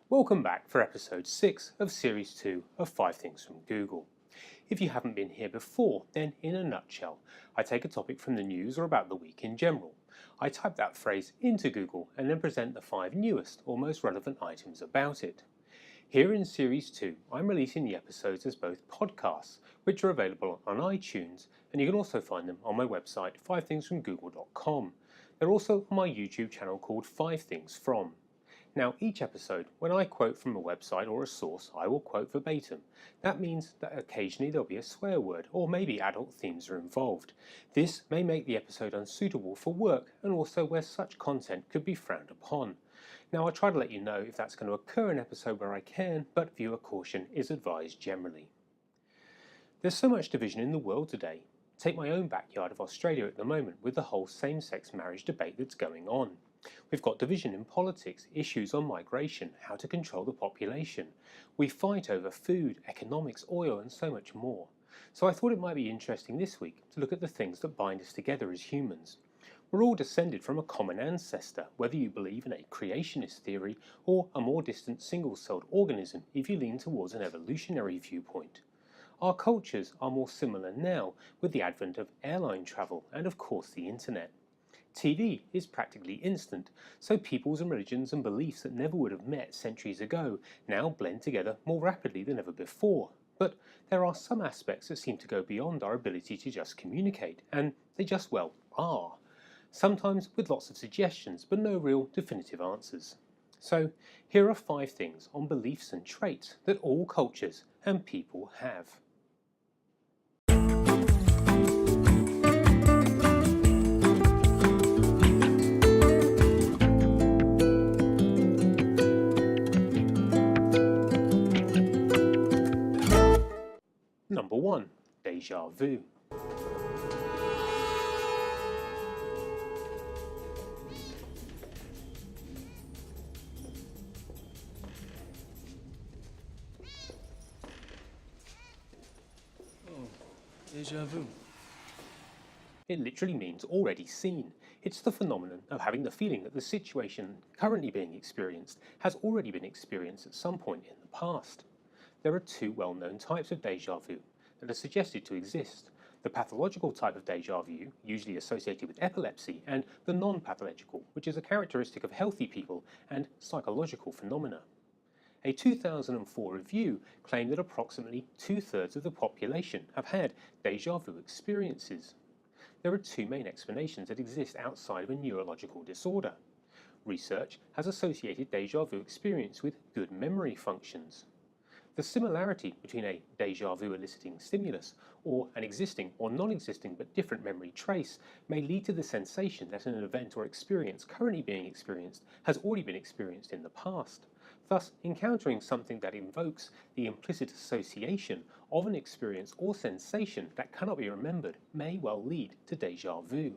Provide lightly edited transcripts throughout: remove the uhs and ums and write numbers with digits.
Welcome back for episode 6 of series 2 of 5 Things from Google. If you haven't been here before, then in a nutshell, I take a topic from the news or about the week in general. I type that phrase into Google and then present the 5 newest or most relevant items about it. Here in series 2, I'm releasing the episodes as both podcasts, which are available on iTunes, and you can also find them on my website 5thingsfromgoogle.com. They're also on my YouTube channel called 5 Things From. Now, each episode, when I quote from a website or a source, I will quote verbatim. That means that occasionally there'll be a swear word, or maybe adult themes are involved. This may make the episode unsuitable for work, and also where such content could be frowned upon. Now, I try to let you know if that's going to occur in an episode where I can, but viewer caution is advised generally. There's so much division in the world today. Take my own backyard of Australia at the moment with the whole same-sex marriage debate that's going on. We've got division in politics, issues on migration, how to control the population. We fight over food, economics, oil, and so much more. So I thought it might be interesting this week to look at the things that bind us together as humans. We're all descended from a common ancestor, whether you believe in a creationist theory or a more distant single-celled organism if you lean towards an evolutionary viewpoint. Our cultures are more similar now with the advent of airline travel and of course the internet. TV is practically instant, so peoples and religions and beliefs that never would have met centuries ago now blend together more rapidly than ever before. But there are some aspects that seem to go beyond our ability to just communicate, and they just, well, are. Sometimes with lots of suggestions, but no real definitive answers. So here are 5 things on beliefs and traits that all cultures and people have. Number 1. Deja Vu. Deja vu. It literally means already seen. It's the phenomenon of having the feeling that the situation currently being experienced has already been experienced at some point in the past. There are 2 well-known types of deja vu that are suggested to exist. The pathological type of deja vu, usually associated with epilepsy, and the non-pathological, which is a characteristic of healthy people and psychological phenomena. A 2004 review claimed that approximately 2/3 of the population have had deja vu experiences. There are 2 main explanations that exist outside of a neurological disorder. Research has associated deja vu experience with good memory functions. The similarity between a deja vu eliciting stimulus or an existing or non-existing but different memory trace may lead to the sensation that an event or experience currently being experienced has already been experienced in the past. Thus, encountering something that invokes the implicit association of an experience or sensation that cannot be remembered may well lead to deja vu.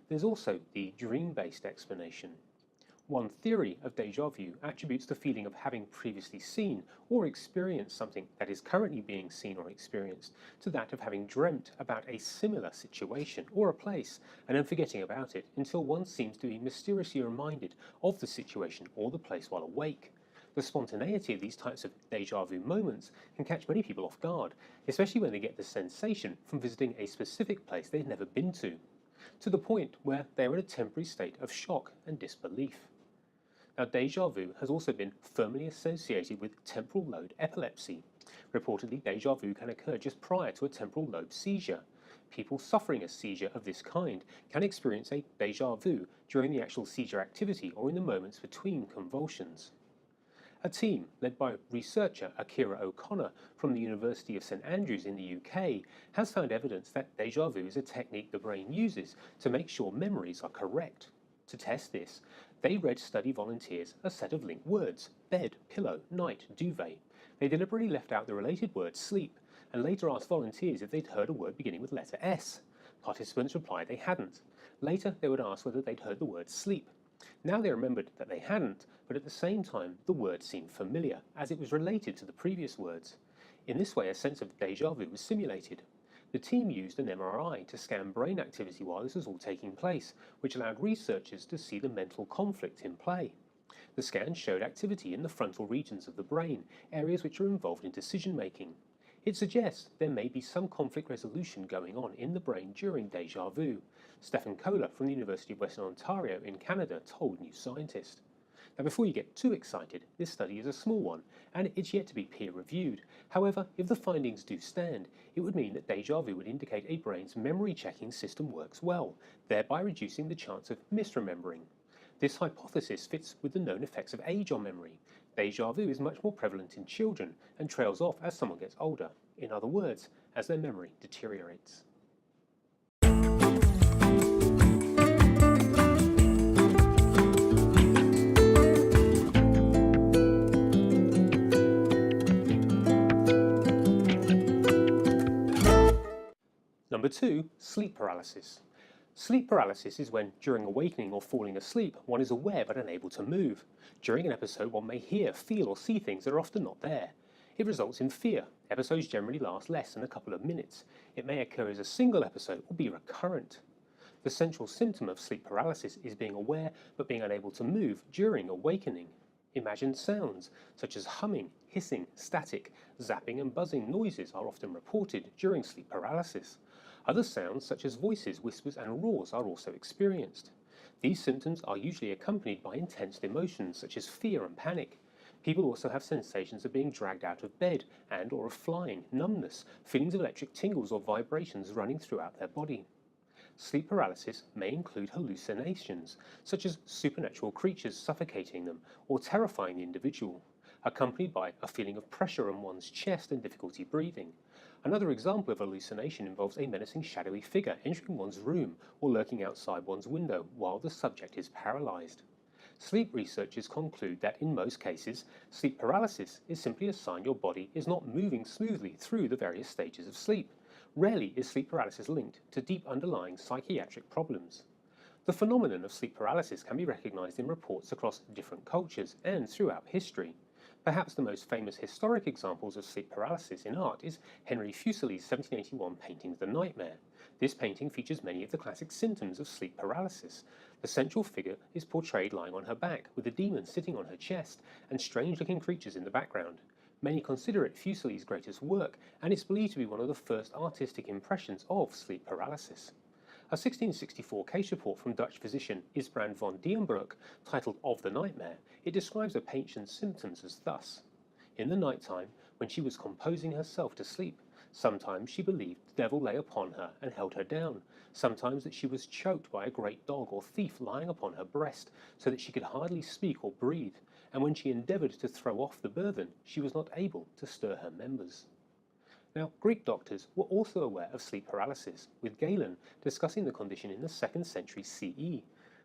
There's also the dream-based explanation. One theory of deja vu attributes the feeling of having previously seen or experienced something that is currently being seen or experienced to that of having dreamt about a similar situation or a place and then forgetting about it until one seems to be mysteriously reminded of the situation or the place while awake. The spontaneity of these types of deja vu moments can catch many people off guard, especially when they get the sensation from visiting a specific place they've never been to the point where they are in a temporary state of shock and disbelief. Now, deja vu has also been firmly associated with temporal lobe epilepsy. Reportedly, deja vu can occur just prior to a temporal lobe seizure. People suffering a seizure of this kind can experience a deja vu during the actual seizure activity or in the moments between convulsions. A team led by researcher Akira O'Connor from the University of St Andrews in the UK has found evidence that deja vu is a technique the brain uses to make sure memories are correct. To test this, they read study volunteers a set of linked words: bed, pillow, night, duvet. They deliberately left out the related word sleep and later asked volunteers if they'd heard a word beginning with letter S. Participants replied they hadn't. Later, they would ask whether they'd heard the word sleep. Now they remembered that they hadn't, but at the same time the word seemed familiar, as it was related to the previous words. In this way, a sense of deja vu was simulated. The team used an MRI to scan brain activity while this was all taking place, which allowed researchers to see the mental conflict in play. The scan showed activity in the frontal regions of the brain, areas which are involved in decision making. It suggests there may be some conflict resolution going on in the brain during deja vu, Stephen Kohler from the University of Western Ontario in Canada told New Scientist. Now, before you get too excited, this study is a small one, and it's yet to be peer-reviewed. However, if the findings do stand, it would mean that deja vu would indicate a brain's memory-checking system works well, thereby reducing the chance of misremembering. This hypothesis fits with the known effects of age on memory. Deja vu is much more prevalent in children and trails off as someone gets older. In other words, as their memory deteriorates. Number 2, sleep paralysis. Sleep paralysis is when, during awakening or falling asleep, one is aware but unable to move. During an episode, one may hear, feel or see things that are often not there. It results in fear. Episodes generally last less than a couple of minutes. It may occur as a single episode or be recurrent. The central symptom of sleep paralysis is being aware but being unable to move during awakening. Imagined sounds, such as humming, hissing, static, zapping and buzzing noises are often reported during sleep paralysis. Other sounds, such as voices, whispers and roars, are also experienced. These symptoms are usually accompanied by intense emotions, such as fear and panic. People also have sensations of being dragged out of bed and or of flying, numbness, feelings of electric tingles or vibrations running throughout their body. Sleep paralysis may include hallucinations, such as supernatural creatures suffocating them or terrifying the individual, accompanied by a feeling of pressure on one's chest and difficulty breathing. Another example of hallucination involves a menacing shadowy figure entering one's room or lurking outside one's window while the subject is paralyzed. Sleep researchers conclude that in most cases, sleep paralysis is simply a sign your body is not moving smoothly through the various stages of sleep. Rarely is sleep paralysis linked to deep underlying psychiatric problems. The phenomenon of sleep paralysis can be recognized in reports across different cultures and throughout history. Perhaps the most famous historic examples of sleep paralysis in art is Henry Fuseli's 1781 painting The Nightmare. This painting features many of the classic symptoms of sleep paralysis. The central figure is portrayed lying on her back, with a demon sitting on her chest, and strange-looking creatures in the background. Many consider it Fuseli's greatest work, and it's believed to be one of the first artistic impressions of sleep paralysis. A 1664 case report from Dutch physician Isbrand van Dienbroek, titled Of the Nightmare, it describes the patient's symptoms as thus. In the night time, when she was composing herself to sleep, sometimes she believed the devil lay upon her and held her down, sometimes that she was choked by a great dog or thief lying upon her breast, so that she could hardly speak or breathe, and when she endeavoured to throw off the burthen, she was not able to stir her members. Now, Greek doctors were also aware of sleep paralysis, with Galen discussing the condition in the 2nd century CE.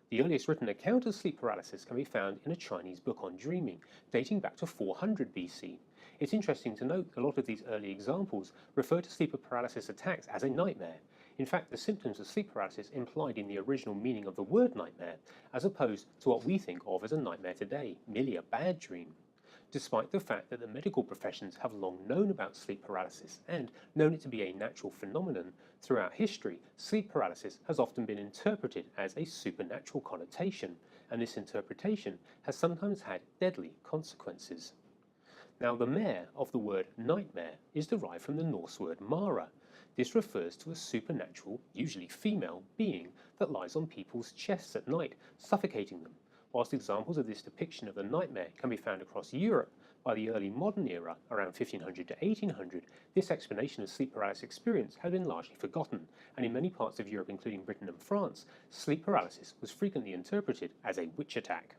The earliest written account of sleep paralysis can be found in a Chinese book on dreaming, dating back to 400 BC. It's interesting to note that a lot of these early examples refer to sleep paralysis attacks as a nightmare. In fact, the symptoms of sleep paralysis implied in the original meaning of the word nightmare, as opposed to what we think of as a nightmare today, merely a bad dream. Despite the fact that the medical professions have long known about sleep paralysis and known it to be a natural phenomenon, throughout history, sleep paralysis has often been interpreted as a supernatural connotation, and this interpretation has sometimes had deadly consequences. Now, the mare of the word nightmare is derived from the Norse word mara. This refers to a supernatural, usually female, being that lies on people's chests at night, suffocating them. Whilst examples of this depiction of the nightmare can be found across Europe, by the early modern era, around 1500 to 1800, this explanation of sleep paralysis experience had been largely forgotten, and in many parts of Europe, including Britain and France, sleep paralysis was frequently interpreted as a witch attack.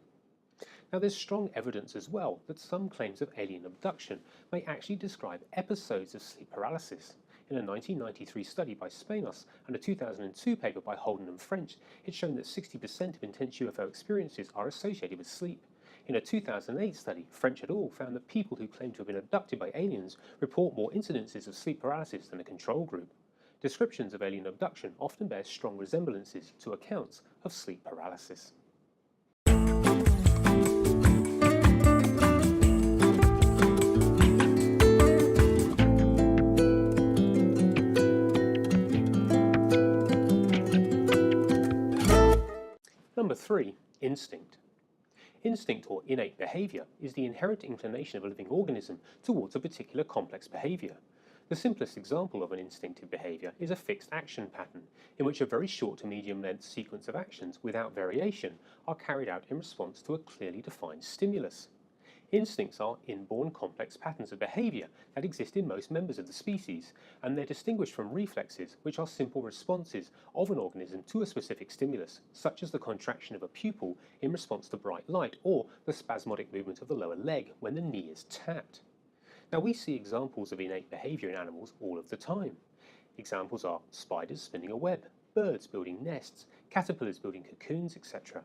Now, there's strong evidence as well that some claims of alien abduction may actually describe episodes of sleep paralysis. In a 1993 study by Spanos and a 2002 paper by Holden and French, it's shown that 60% of intense UFO experiences are associated with sleep. In a 2008 study, French et al. Found that people who claim to have been abducted by aliens report more incidences of sleep paralysis than a control group. Descriptions of alien abduction often bear strong resemblances to accounts of sleep paralysis. Number 3, instinct. Instinct or innate behavior is the inherent inclination of a living organism towards a particular complex behavior. The simplest example of an instinctive behavior is a fixed action pattern, in which a very short to medium-length sequence of actions without variation are carried out in response to a clearly defined stimulus. Instincts are inborn complex patterns of behavior that exist in most members of the species, and they're distinguished from reflexes, which are simple responses of an organism to a specific stimulus, such as the contraction of a pupil in response to bright light, or the spasmodic movement of the lower leg when the knee is tapped. Now, we see examples of innate behavior in animals all of the time. Examples are spiders spinning a web, birds building nests, caterpillars building cocoons, etc.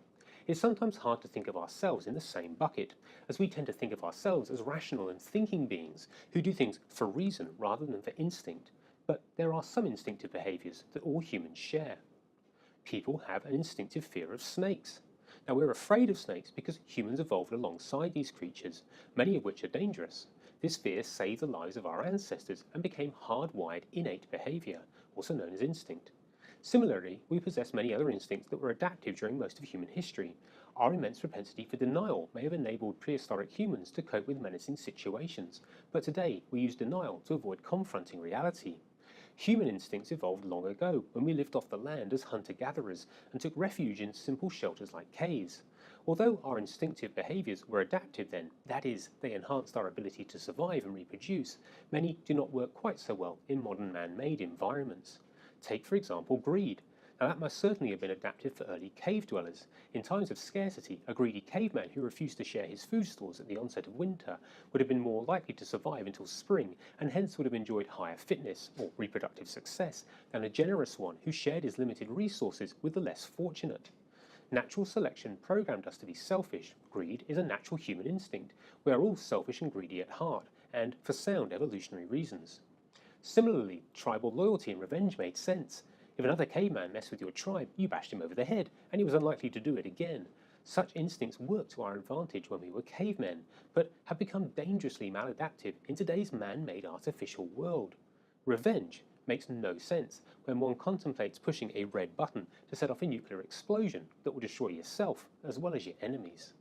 It's sometimes hard to think of ourselves in the same bucket, as we tend to think of ourselves as rational and thinking beings who do things for reason rather than for instinct. But there are some instinctive behaviors that all humans share. People have an instinctive fear of snakes. Now, we're afraid of snakes because humans evolved alongside these creatures, many of which are dangerous. This fear saved the lives of our ancestors and became hardwired innate behavior, also known as instinct. Similarly, we possess many other instincts that were adaptive during most of human history. Our immense propensity for denial may have enabled prehistoric humans to cope with menacing situations, but today we use denial to avoid confronting reality. Human instincts evolved long ago when we lived off the land as hunter-gatherers and took refuge in simple shelters like caves. Although our instinctive behaviors were adaptive then, that is, they enhanced our ability to survive and reproduce, many do not work quite so well in modern man-made environments. Take, for example, greed. Now, that must certainly have been adaptive for early cave dwellers. In times of scarcity, a greedy caveman who refused to share his food stores at the onset of winter would have been more likely to survive until spring, and hence would have enjoyed higher fitness or reproductive success than a generous one who shared his limited resources with the less fortunate. Natural selection programmed us to be selfish. Greed is a natural human instinct. We are all selfish and greedy at heart, and for sound evolutionary reasons. Similarly, tribal loyalty and revenge made sense. If another caveman messed with your tribe, you bashed him over the head, and he was unlikely to do it again. Such instincts worked to our advantage when we were cavemen, but have become dangerously maladaptive in today's man-made artificial world. Revenge makes no sense when one contemplates pushing a red button to set off a nuclear explosion that will destroy yourself as well as your enemies.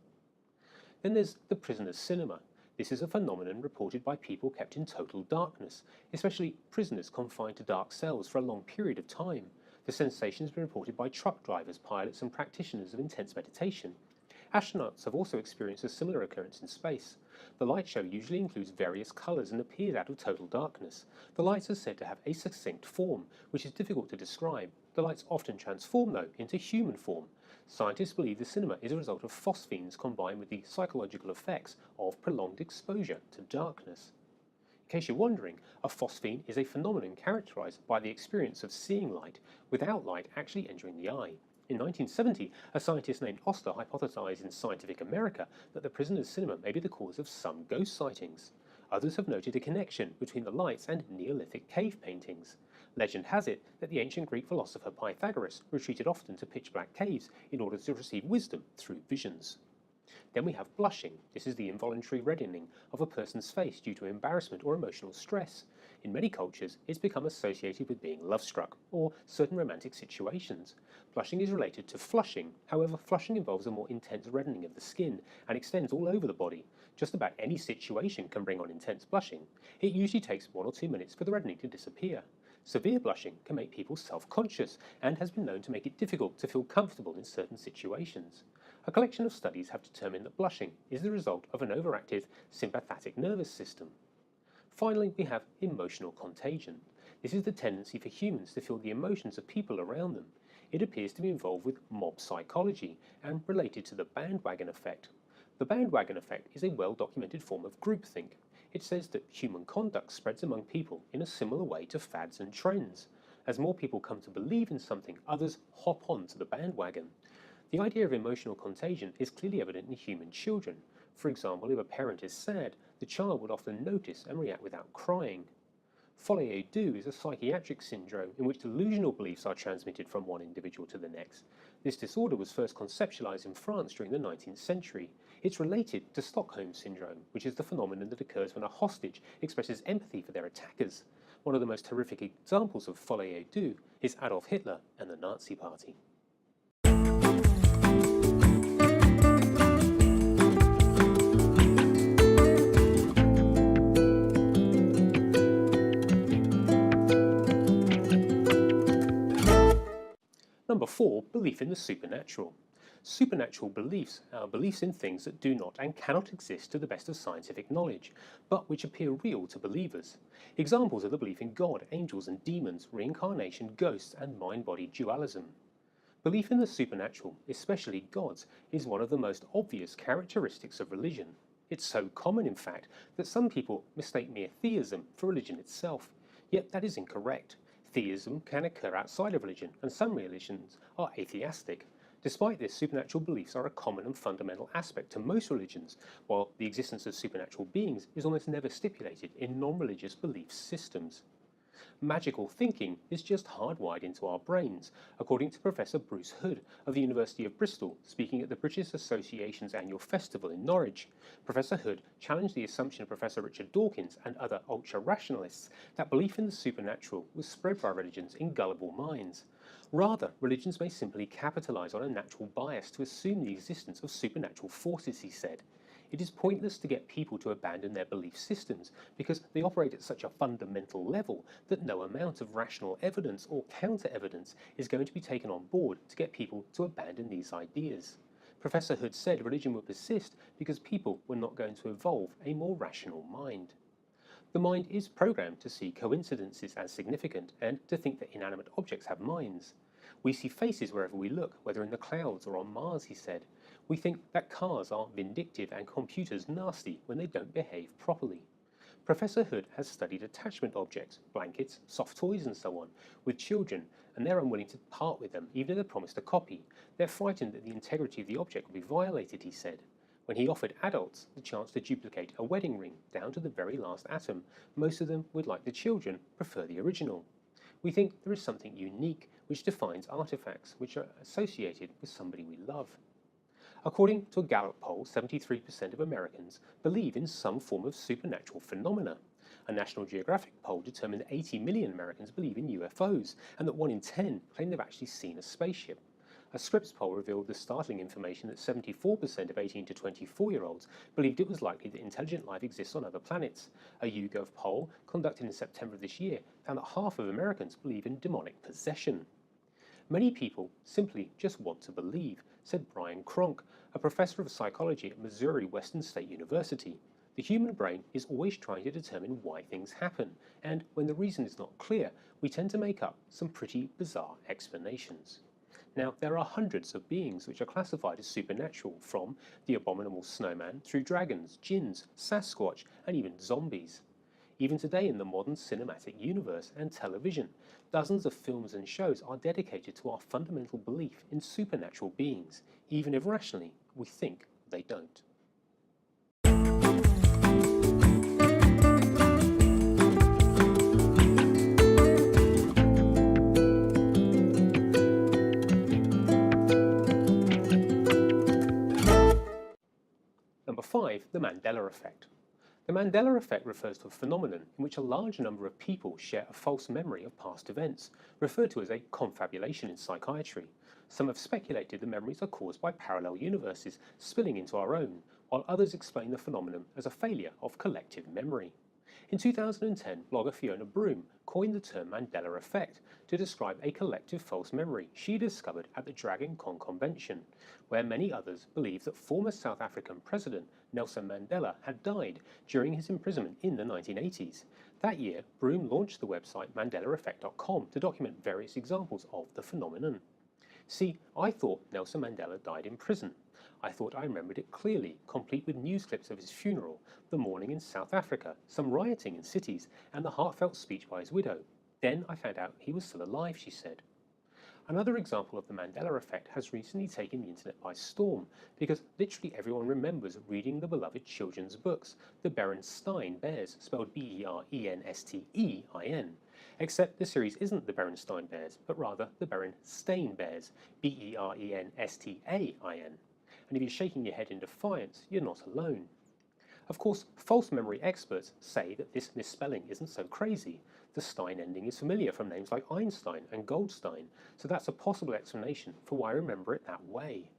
Then there's the prisoner's cinema. This is a phenomenon reported by people kept in total darkness, especially prisoners confined to dark cells for a long period of time. The sensation has been reported by truck drivers, pilots, and practitioners of intense meditation. Astronauts have also experienced a similar occurrence in space. The light show usually includes various colours and appears out of total darkness. The lights are said to have a succinct form, which is difficult to describe. The lights often transform, though, into human form. Scientists believe the cinema is a result of phosphenes combined with the psychological effects of prolonged exposure to darkness. In case you're wondering, a phosphene is a phenomenon characterized by the experience of seeing light without light actually entering the eye. In 1970, a scientist named Oster hypothesized in Scientific America that the prisoner's cinema may be the cause of some ghost sightings. Others have noted a connection between the lights and Neolithic cave paintings. Legend has it that the ancient Greek philosopher Pythagoras retreated often to pitch-black caves in order to receive wisdom through visions. Then we have blushing. This is the involuntary reddening of a person's face due to embarrassment or emotional stress. In many cultures, it's become associated with being love-struck or certain romantic situations. Blushing is related to flushing. However, flushing involves a more intense reddening of the skin and extends all over the body. Just about any situation can bring on intense blushing. It usually takes 1 or 2 minutes for the reddening to disappear. Severe blushing can make people self-conscious and has been known to make it difficult to feel comfortable in certain situations. A collection of studies have determined that blushing is the result of an overactive sympathetic nervous system. Finally, we have emotional contagion. This is the tendency for humans to feel the emotions of people around them. It appears to be involved with mob psychology and related to the bandwagon effect. The bandwagon effect is a well-documented form of groupthink. It says that human conduct spreads among people in a similar way to fads and trends. As more people come to believe in something, others hop onto the bandwagon. The idea of emotional contagion is clearly evident in human children. For example, if a parent is sad, the child would often notice and react without crying. Folie-à-deux is a psychiatric syndrome in which delusional beliefs are transmitted from one individual to the next. This disorder was first conceptualized in France during the 19th century. It's related to Stockholm syndrome, which is the phenomenon that occurs when a hostage expresses empathy for their attackers. One of the most horrific examples of folie-à-deux is Adolf Hitler and the Nazi Party. 4. Belief in the supernatural. Supernatural beliefs are beliefs in things that do not and cannot exist to the best of scientific knowledge, but which appear real to believers. Examples are the belief in God, angels and demons, reincarnation, ghosts, and mind-body dualism. Belief in the supernatural, especially gods, is one of the most obvious characteristics of religion. It's so common, in fact, that some people mistake mere theism for religion itself. Yet that is incorrect. Theism can occur outside of religion, and some religions are atheistic. Despite this, supernatural beliefs are a common and fundamental aspect to most religions, while the existence of supernatural beings is almost never stipulated in non-religious belief systems. Magical thinking is just hardwired into our brains, according to Professor Bruce Hood of the University of Bristol, speaking at the British Association's annual festival in Norwich. Professor Hood challenged the assumption of Professor Richard Dawkins and other ultra-rationalists that belief in the supernatural was spread by religions in gullible minds. Rather, religions may simply capitalize on a natural bias to assume the existence of supernatural forces, he said. It is pointless to get people to abandon their belief systems because they operate at such a fundamental level that no amount of rational evidence or counter-evidence is going to be taken on board to get people to abandon these ideas. Professor Hood said religion would persist because people were not going to evolve a more rational mind. The mind is programmed to see coincidences as significant and to think that inanimate objects have minds. We see faces wherever we look, whether in the clouds or on Mars, he said. We think that cars are vindictive and computers nasty when they don't behave properly. Professor Hood has studied attachment objects, blankets, soft toys and so on, with children, and they're unwilling to part with them, even if they're promised a copy. They're frightened that the integrity of the object will be violated, he said. When he offered adults the chance to duplicate a wedding ring down to the very last atom, most of them would, like the children, prefer the original. We think there is something unique which defines artifacts which are associated with somebody we love. According to a Gallup poll, 73% of Americans believe in some form of supernatural phenomena. A National Geographic poll determined that 80 million Americans believe in UFOs, and that 1 in 10 claim they've actually seen a spaceship. A Scripps poll revealed the startling information that 74% of 18 to 24-year-olds believed it was likely that intelligent life exists on other planets. A YouGov poll conducted in September of this year found that half of Americans believe in demonic possession. Many people simply just want to believe, said Brian Cronk, a professor of psychology at Missouri Western State University. The human brain is always trying to determine why things happen, and when the reason is not clear, we tend to make up some pretty bizarre explanations. Now, there are hundreds of beings which are classified as supernatural, from the abominable snowman through dragons, jinns, Sasquatch, and even zombies. Even today in the modern cinematic universe and television, dozens of films and shows are dedicated to our fundamental belief in supernatural beings, even if rationally we think they don't. Number 5, the Mandela Effect. The Mandela Effect refers to a phenomenon in which a large number of people share a false memory of past events, referred to as a confabulation in psychiatry. Some have speculated the memories are caused by parallel universes spilling into our own, while others explain the phenomenon as a failure of collective memory. In 2010, blogger Fiona Broome coined the term Mandela Effect to describe a collective false memory she discovered at the Dragon Con convention, where many others believe that former South African President Nelson Mandela had died during his imprisonment in the 1980s. That year, Broome launched the website MandelaEffect.com to document various examples of the phenomenon. See, I thought Nelson Mandela died in prison. I thought I remembered it clearly, complete with news clips of his funeral, the mourning in South Africa, some rioting in cities, and the heartfelt speech by his widow. Then I found out he was still alive, she said. Another example of the Mandela Effect has recently taken the internet by storm, because literally everyone remembers reading the beloved children's books, the Berenstain Bears, spelled Berenstein, except the series isn't the Berenstain Bears, but rather the Berenstain Bears, Beranstain. And if you're shaking your head in defiance, you're not alone. Of course, false memory experts say that this misspelling isn't so crazy. The Stein ending is familiar from names like Einstein and Goldstein, so that's a possible explanation for why I remember it that way.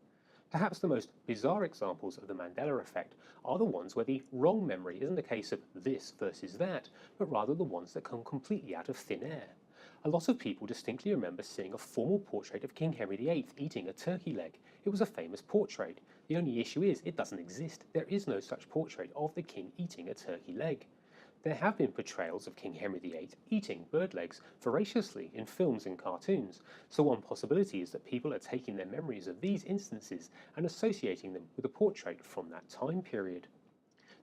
Perhaps the most bizarre examples of the Mandela Effect are the ones where the wrong memory isn't a case of this versus that, but rather the ones that come completely out of thin air. A lot of people distinctly remember seeing a formal portrait of King Henry VIII eating a turkey leg. It was a famous portrait. The only issue is it doesn't exist. There is no such portrait of the king eating a turkey leg. There have been portrayals of King Henry VIII eating bird legs voraciously in films and cartoons, so one possibility is that people are taking their memories of these instances and associating them with a portrait from that time period.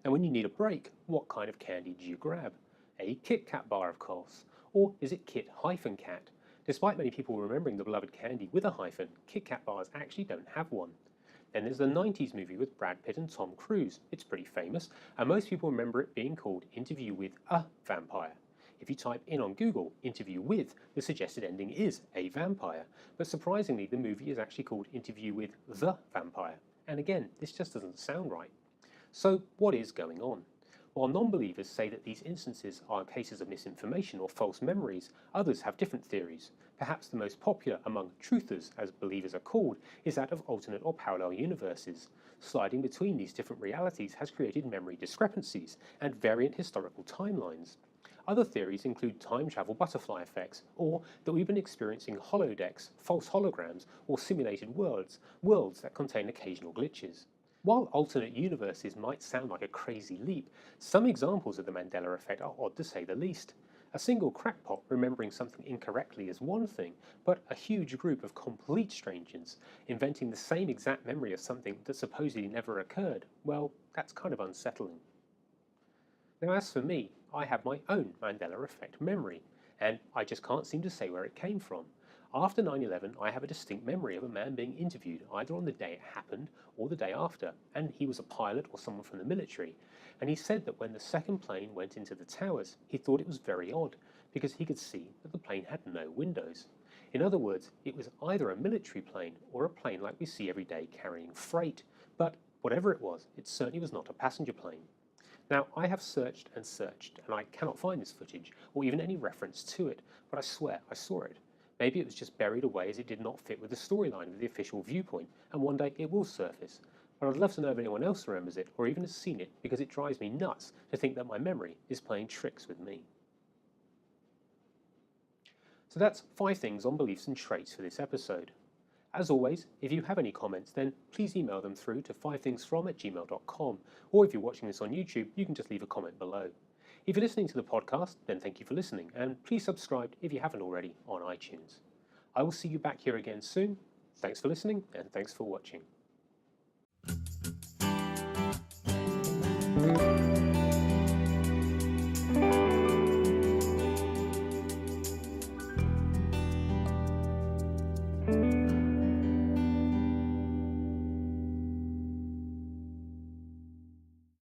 Now, when you need a break, what kind of candy do you grab? A Kit Kat bar, of course. Or is it Kit-Kat? Despite many people remembering the beloved candy with a hyphen, Kit Kat bars actually don't have one. Then there's the 90s movie with Brad Pitt and Tom Cruise. It's pretty famous, and most people remember it being called Interview with a Vampire. If you type in on Google, Interview with, the suggested ending is a vampire. But surprisingly, the movie is actually called Interview with the Vampire. And again, this just doesn't sound right. So what is going on? While non-believers say that these instances are cases of misinformation or false memories, others have different theories. Perhaps the most popular among truthers, as believers are called, is that of alternate or parallel universes. Sliding between these different realities has created memory discrepancies and variant historical timelines. Other theories include time travel butterfly effects, or that we've been experiencing holodecks, false holograms, or simulated worlds that contain occasional glitches. While alternate universes might sound like a crazy leap, some examples of the Mandela Effect are odd to say the least. A single crackpot remembering something incorrectly is one thing, but a huge group of complete strangers inventing the same exact memory of something that supposedly never occurred, well, that's kind of unsettling. Now, as for me, I have my own Mandela Effect memory, and I just can't seem to say where it came from. After 9/11, I have a distinct memory of a man being interviewed either on the day it happened or the day after, and he was a pilot or someone from the military, and he said that when the second plane went into the towers, he thought it was very odd, because he could see that the plane had no windows. In other words, it was either a military plane or a plane like we see every day carrying freight, but whatever it certainly was not a passenger plane. Now, I have searched and searched, and I cannot find this footage, or even any reference to it, but I swear I saw it. Maybe it was just buried away as it did not fit with the storyline of the official viewpoint, and one day it will surface. But I'd love to know if anyone else remembers it, or even has seen it, because it drives me nuts to think that my memory is playing tricks with me. So that's 5 things on beliefs and traits for this episode. As always, if you have any comments, then please email them through to 5thingsfrom@gmail.com, or if you're watching this on YouTube, you can just leave a comment below. If you're listening to the podcast, then thank you for listening, and please subscribe if you haven't already on iTunes. I will see you back here again soon. Thanks for listening, and thanks for watching.